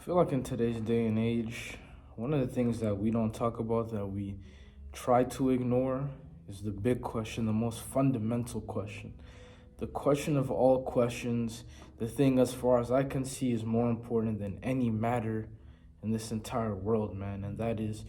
Feel like in today's day and age, one of the things that we don't talk about, that we try to ignore, is the big question, the most fundamental question. The question of all questions, the thing as far as I can see is more important than any matter in this entire world, man, and that is,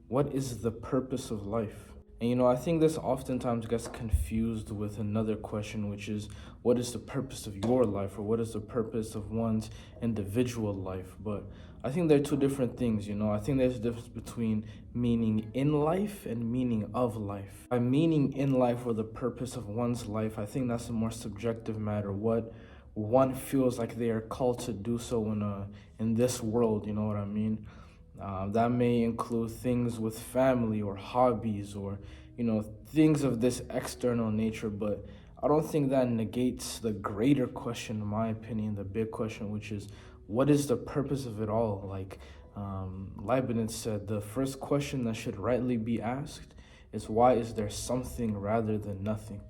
what is the purpose of life? And I think this oftentimes gets confused with another question, which is, what is the purpose of your life, or what is the purpose of one's individual life? But I think they're two different things. I think there's a difference between meaning in life and meaning of life. By meaning in life, or the purpose of one's life, I think that's a more subjective matter. What one feels like they are called to do so in this world, you know what I mean? That may include things with family or hobbies, or things of this external nature, but I don't think that negates the greater question, in my opinion, the big question, which is, what is the purpose of it all? Like Leibniz said, the first question that should rightly be asked is, why is there something rather than nothing?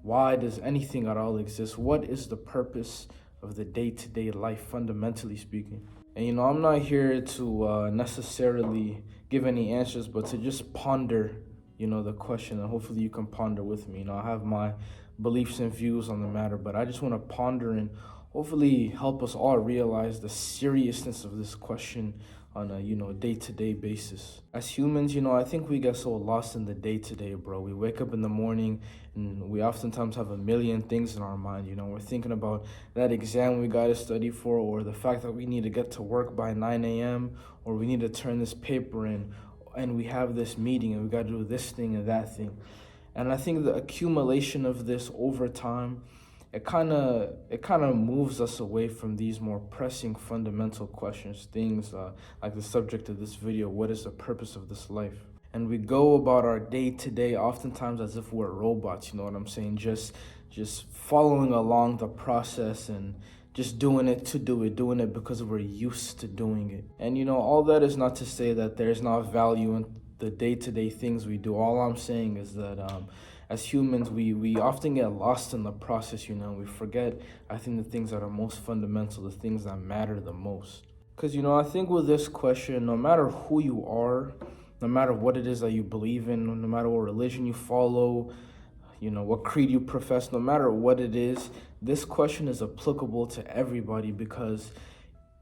Why does anything at all exist? What is the purpose of the day-to-day life, fundamentally speaking? And I'm not here to necessarily give any answers, but to just ponder, the question, and hopefully you can ponder with me. I have my beliefs and views on the matter, but I just want to ponder and hopefully help us all realize the seriousness of this question on a day-to-day basis. As humans, I think we get so lost in the day-to-day, bro. We wake up in the morning and we oftentimes have a million things in our mind. We're thinking about that exam we got to study for, or the fact that we need to get to work by 9 a.m., or we need to turn this paper in, and we have this meeting and we got to do this thing and that thing. And I think the accumulation of this over time, it kind of moves us away from these more pressing fundamental questions, things like the subject of this video: what is the purpose of this life? And we go about our day to day oftentimes as if we're robots, you know what I'm saying? Just following along the process and just doing it to do it, doing it because we're used to doing it. And all that is not to say that there's not value in the day-to-day things we do. All I'm saying is that as humans, we often get lost in the process. We forget, I think, the things that are most fundamental, the things that matter the most. Because I think with this question, no matter who you are, no matter what it is that you believe in, no matter what religion you follow, what creed you profess, no matter what it is, this question is applicable to everybody. Because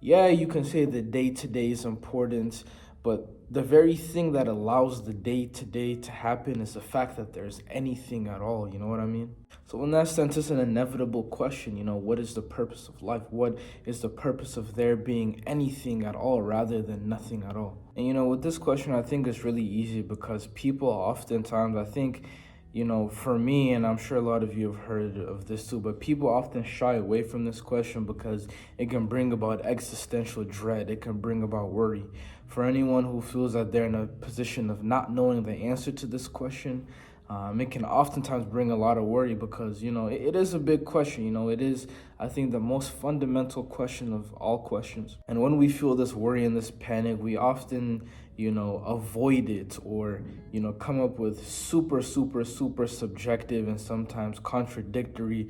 yeah, you can say the day-to-day is important, but the very thing that allows the day-to-day to happen is the fact that there's anything at all, you know what I mean? So in that sense, it's an inevitable question, what is the purpose of life? What is the purpose of there being anything at all rather than nothing at all? And with this question, I think it's really easy, because people oftentimes, I think, for me, and I'm sure a lot of you have heard of this too, but people often shy away from this question because it can bring about existential dread. It can bring about worry. For anyone who feels that they're in a position of not knowing the answer to this question, it can oftentimes bring a lot of worry, because, it is a big question. It is, I think, the most fundamental question of all questions. And when we feel this worry and this panic, we often, avoid it, or, come up with super subjective and sometimes contradictory,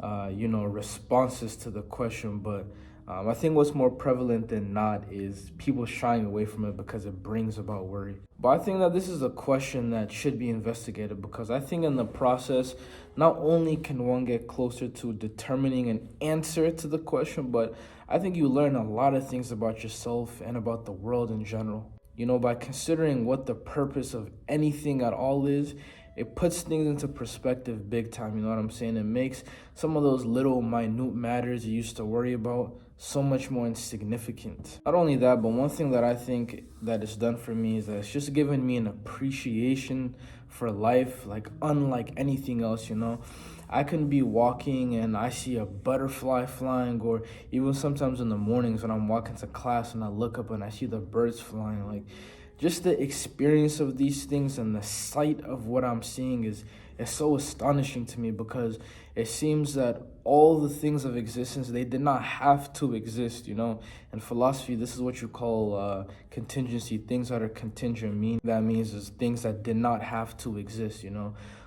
responses to the question. But I think what's more prevalent than not is people shying away from it because it brings about worry. But I think that this is a question that should be investigated, because I think in the process, not only can one get closer to determining an answer to the question, but I think you learn a lot of things about yourself and about the world in general. By considering what the purpose of anything at all is, it puts things into perspective big time, you know what I'm saying? It makes some of those little minute matters you used to worry about so much more insignificant. Not only that, but one thing that I think that it's done for me is that it's just given me an appreciation for life, like unlike anything else. I can be walking and I see a butterfly flying, or even sometimes in the mornings when I'm walking to class and I look up and I see the birds flying. Like, just the experience of these things and the sight of what I'm seeing is so astonishing to me, because it seems that all the things of existence, they did not have to exist. In philosophy, this is what you call contingency. Things that are contingent that means is things that did not have to exist.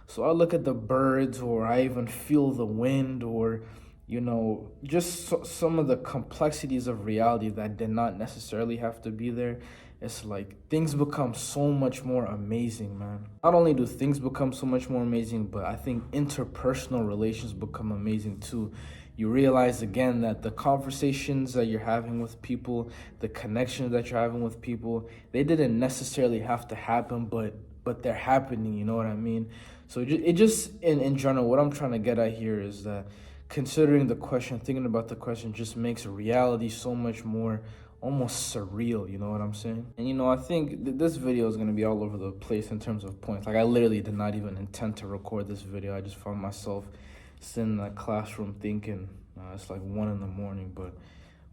So I look at the birds, or I even feel the wind, or just some of the complexities of reality that did not necessarily have to be there. It's like things become so much more amazing, man. Not only do things become so much more amazing, but I think interpersonal relations become amazing too. You realize again that the conversations that you're having with people, the connections that you're having with people, they didn't necessarily have to happen, but they're happening, you know what I mean? So it just in general, what I'm trying to get at here is that considering the question, thinking about the question just makes reality so much more almost surreal, you know what I'm saying? And I think this video is going to be all over the place in terms of points. Like, I literally did not even intend to record this video. I just found myself sitting in that classroom thinking it's like 1 a.m, but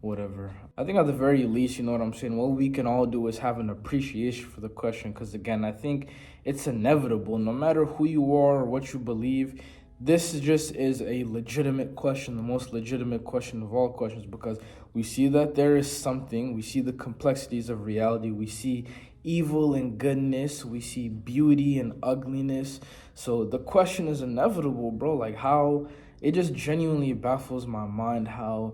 whatever. I think at the very least, you know what I'm saying, what we can all do is have an appreciation for the question, because again, I think it's inevitable. No matter who you are or what you believe, this just is a legitimate question, the most legitimate question of all questions, because we see that there is something, we see the complexities of reality, we see evil and goodness, we see beauty and ugliness. So the question is inevitable, bro. Like, how it just genuinely baffles my mind how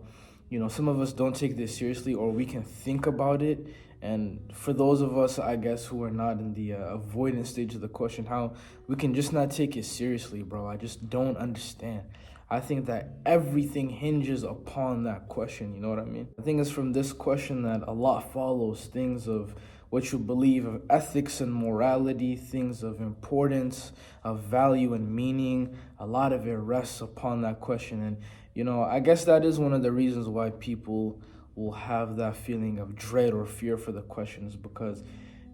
some of us don't take this seriously, or we can think about it. And for those of us, I guess, who are not in the avoidance stage of the question, how we can just not take it seriously, bro. I just don't understand. I think that everything hinges upon that question, you know what I mean? I think it's from this question that a lot follows, things of what you believe, of ethics and morality, things of importance, of value and meaning. A lot of it rests upon that question. And I guess that is one of the reasons why people will have that feeling of dread or fear for the questions, because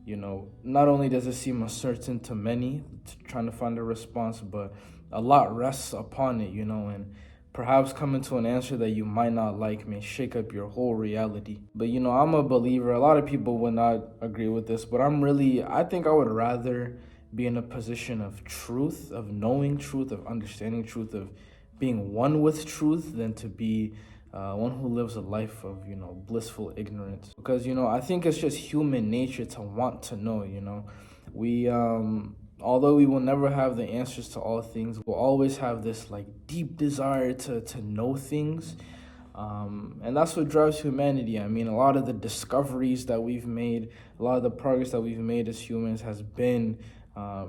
not only does it seem uncertain to many trying to find a response, but a lot rests upon it, and perhaps coming to an answer that you might not like may shake up your whole reality. But I'm a believer. A lot of people would not agree with this, but I think I would rather be in a position of truth, of knowing truth, of understanding truth, of being one with truth, than to be one who lives a life of blissful ignorance. Because I think it's just human nature to want to know. We although we will never have the answers to all things, we'll always have this like deep desire to know things. And that's what drives humanity. I mean, a lot of the discoveries that we've made, a lot of the progress that we've made as humans has been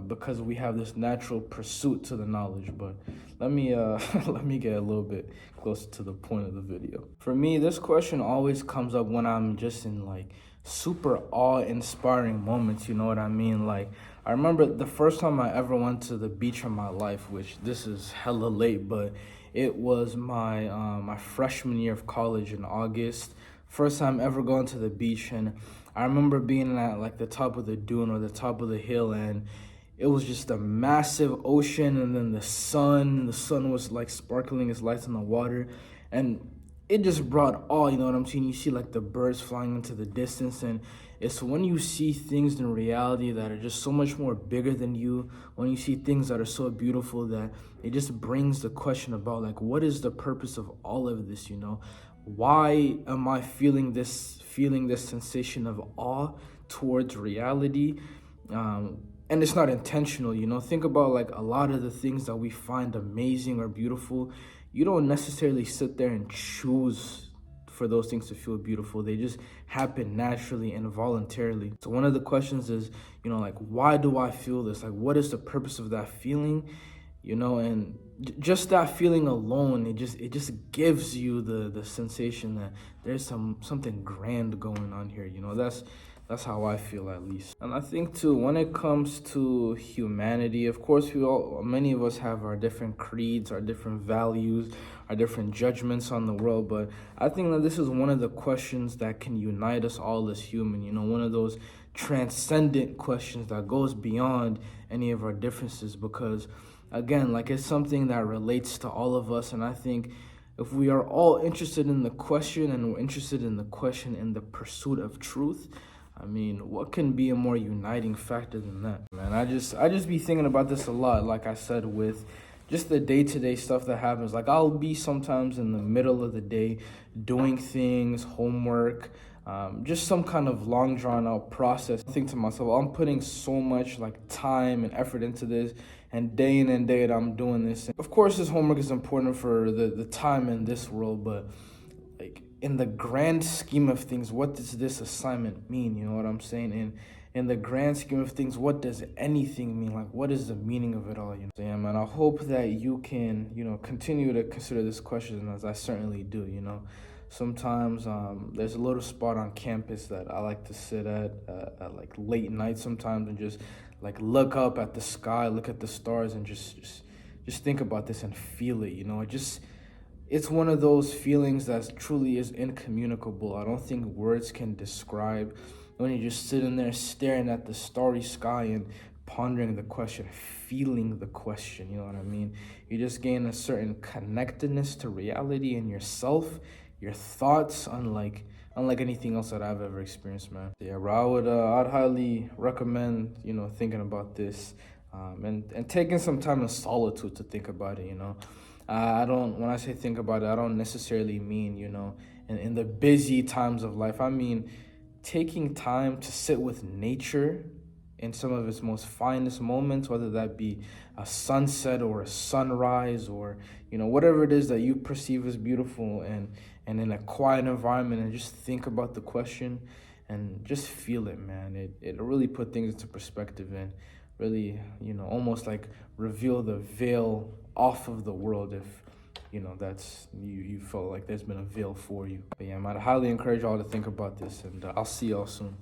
because we have this natural pursuit to the knowledge. But let me let me get a little bit closer to the point of the video. For me, this question always comes up when I'm just in like super awe-inspiring moments, you know what I mean? Like, I remember the first time I ever went to the beach in my life, which this is hella late, but it was my my freshman year of college in August. First time ever going to the beach, and I remember being at like the top of the dune or the top of the hill, and it was just a massive ocean, and then the sun was like sparkling its lights on the water, and it just brought awe, you know what I'm saying? You see like the birds flying into the distance, and it's when you see things in reality that are just so much more bigger than you, when you see things that are so beautiful, that it just brings the question about like, what is the purpose of all of this, Why am I feeling this sensation of awe towards reality? And it's not intentional, Think about like a lot of the things that we find amazing or beautiful. You don't necessarily sit there and choose for those things to feel beautiful. They just happen naturally and voluntarily. So one of the questions is, like, why do I feel this? Like, what is the purpose of that feeling? And just that feeling alone, it just gives you the sensation that there's something grand going on here. That's how I feel, at least. And I think too, when it comes to humanity, of course, many of us have our different creeds, our different values, our different judgments on the world. But I think that this is one of the questions that can unite us all as human. One of those transcendent questions that goes beyond any of our differences, because again, like, it's something that relates to all of us. And I think if we are all interested in the question, and we're interested in the question in the pursuit of truth, I mean, what can be a more uniting factor than that, man? I just be thinking about this a lot, like I said, with just the day-to-day stuff that happens. Like, I'll be sometimes in the middle of the day doing things, homework, just some kind of long drawn out process. I think to myself, I'm putting so much like time and effort into this, and day in and day out I'm doing this. And of course, this homework is important for the time in this world, but like in the grand scheme of things, what does this assignment mean? You know what I'm saying? And in the grand scheme of things, what does anything mean? Like, what is the meaning of it all? You know, yeah, man. I hope that you can, continue to consider this question, as I certainly do. Sometimes there's a little spot on campus that I like to sit at like late night sometimes, and just like look up at the sky, look at the stars, and just think about this and feel it. It's one of those feelings that truly is incommunicable. I don't think words can describe when you're just sitting there staring at the starry sky and pondering the question, feeling the question, you know what I mean? You just gain a certain connectedness to reality and yourself, your thoughts, unlike anything else that I've ever experienced, man. Yeah, bro, I'd highly recommend, thinking about this, and taking some time in solitude to think about it. I don't, when I say think about it, I don't necessarily mean, in the busy times of life. I mean, taking time to sit with nature in some of its most finest moments, whether that be a sunset or a sunrise, or, whatever it is that you perceive as beautiful, and in a quiet environment, and just think about the question and just feel it, man. It really put things into perspective, and really, almost like reveal the veil off of the world, if that's you felt like there's been a veil for you. But yeah, I'd highly encourage y'all to think about this, and I'll see y'all soon.